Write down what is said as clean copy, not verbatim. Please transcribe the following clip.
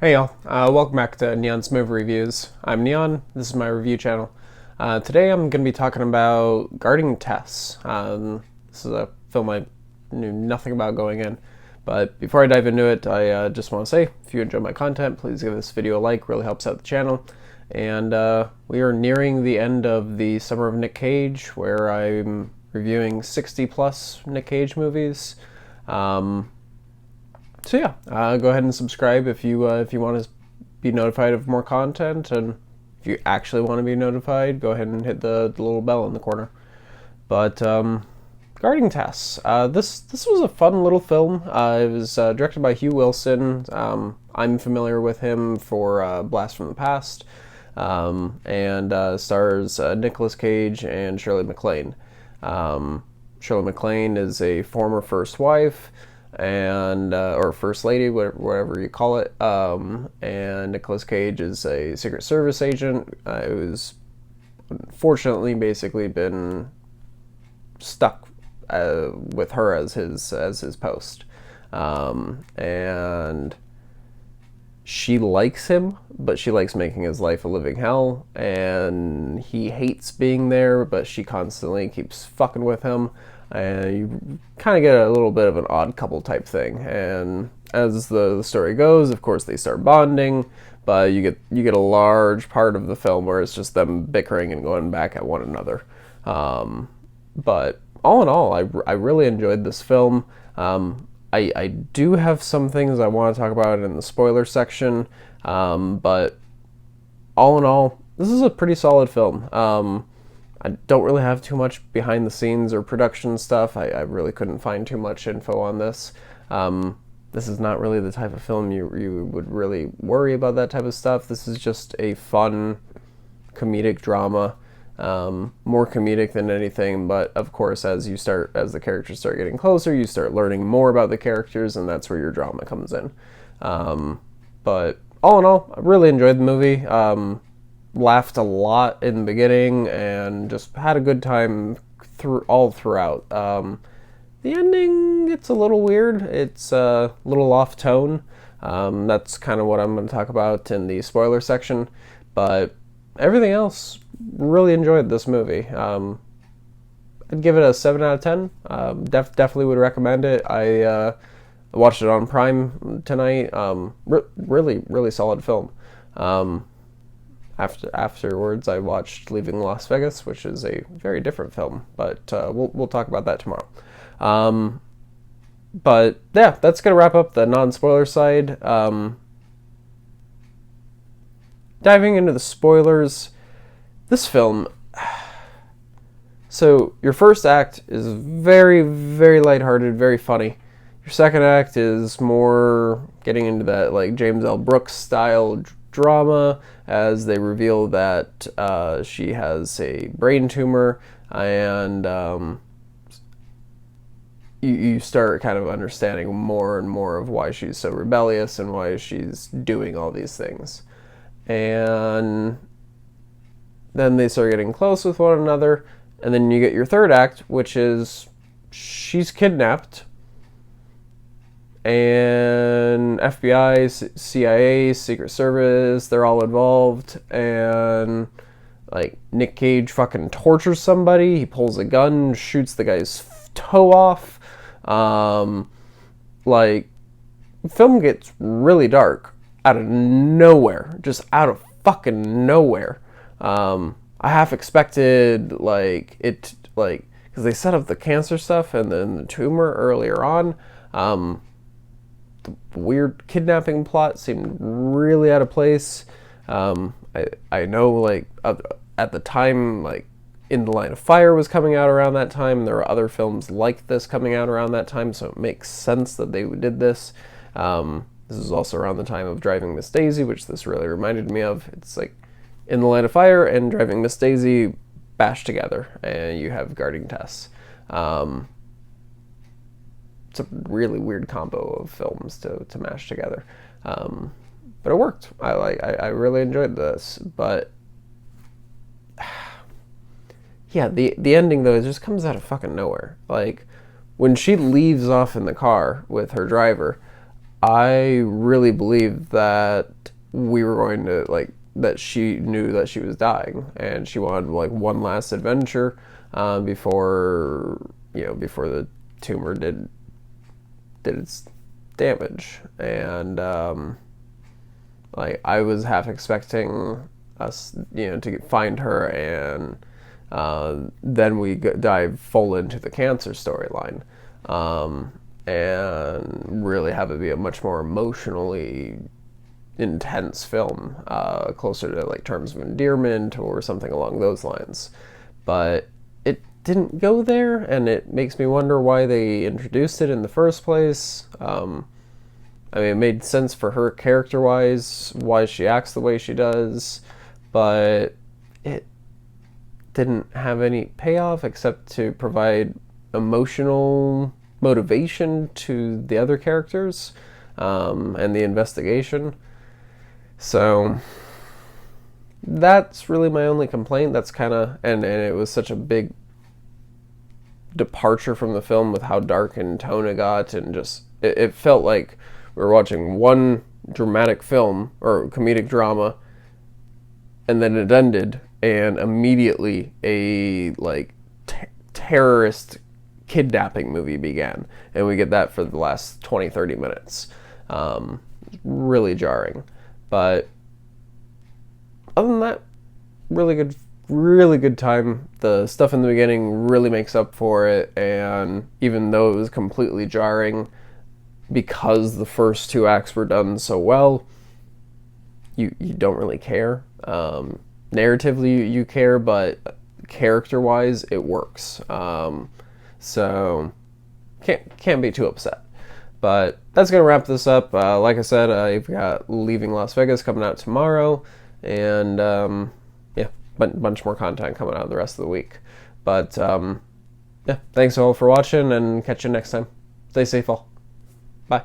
Hey y'all, welcome back to Neon's Movie Reviews. I'm Neon, this is my review channel. Today I'm going to be talking about Guarding Tess. This is a film I knew nothing about going in, but before I dive into it, I just want to say, if you enjoy my content, please give this video a like, really helps out the channel. And we are nearing the end of the Summer of Nic Cage, where I'm reviewing 60 plus Nic Cage movies. So yeah, go ahead and subscribe if you want to be notified of more content, and if you actually want to be notified, go ahead and hit the little bell in the corner. But Guarding Tess, this was a fun little film. It was directed by Hugh Wilson. I'm familiar with him for Blast from the Past, and stars Nicolas Cage and Shirley MacLaine. Shirley MacLaine is a former first wife, and or first lady, whatever you call it, and Nicolas Cage is a Secret Service agent who's unfortunately basically been stuck with her as his post, and she likes him, but she likes making his life a living hell, and he hates being there, but she constantly keeps fucking with him, and you kind of get a little bit of an odd couple type thing. And as the story goes, of course, they start bonding, but you get a large part of the film where it's just them bickering and going back at one another. But all in all, I really enjoyed this film. I do have some things I want to talk about in the spoiler section, but all in all, this is a pretty solid film. I don't really have too much behind the scenes or production stuff. I really couldn't find too much info on this. This is not really the type of film you would really worry about that type of stuff. This is just a fun comedic drama. More comedic than anything, but of course as the characters start getting closer, you start learning more about the characters, and that's where your drama comes in. But all in all, I really enjoyed the movie. Laughed a lot in the beginning and just had a good time throughout. The ending gets a little weird. It's a little off tone. That's kind of what I'm going to talk about in the spoiler section, but everything else, really enjoyed this movie. I'd give it a 7 out of 10. Definitely would recommend it. I watched it on Prime tonight. Really solid film. Afterwards, I watched Leaving Las Vegas, which is a very different film, but we'll talk about that tomorrow. But yeah, that's gonna wrap up the non-spoiler side. Diving into the spoilers, this film. So your first act is very lighthearted, very funny. Your second act is more getting into that like James L. Brooks style drama, as they reveal that she has a brain tumor, and you start kind of understanding more and more of why she's so rebellious and why she's doing all these things. And then they start getting close with one another, and then you get your third act, which is she's kidnapped, and FBI, CIA, Secret Service, they're all involved, and like Nick Cage fucking tortures somebody. He pulls a gun, shoots the guy's toe off. Like, film gets really dark out of nowhere, just out of fucking nowhere. I half expected because they set up the cancer stuff and then the tumor earlier on. The weird kidnapping plot seemed really out of place. I know at the time, In the Line of Fire was coming out around that time, and there were other films like this coming out around that time, so it makes sense that they did this. This is also around the time of Driving Miss Daisy, which this really reminded me of. It's like In the Line of Fire and Driving Miss Daisy bashed together, and you have Guarding Tess. It's a really weird combo of films to mash together, but it worked. I really enjoyed this, but yeah, the ending though, it just comes out of fucking nowhere. Like when she leaves off in the car with her driver, I really believed that we were going to, like, that she knew that she was dying, and she wanted, like, one last adventure before, before the tumor did its damage. And like, I was half expecting us, to find her, and then we dive full into the cancer storyline, and really have it be a much more emotionally intense film, closer to, like, Terms of Endearment or something along those lines. But it didn't go there, and it makes me wonder why they introduced it in the first place. I mean, it made sense for her character-wise, why she acts the way she does, but it didn't have any payoff except to provide emotional motivation to the other characters, and the investigation. So that's really my only complaint. That's kind of, and it was such a big departure from the film with how dark in tone it got, and just, it felt like we were watching one dramatic film or comedic drama, and then it ended, and immediately a, like, terrorist kidnapping movie began, and we get that for the last 20-30 minutes. Really jarring. But other than that, really good time. The stuff in the beginning really makes up for it, and even though it was completely jarring, because the first two acts were done so well, you don't really care. Narratively, you care, but character-wise, it works. So can't be too upset. But that's going to wrap this up. Like I said, I've got Leaving Las Vegas coming out tomorrow, and bunch more content coming out the rest of the week. But thanks all for watching, and catch you next time. Stay safe all. Bye.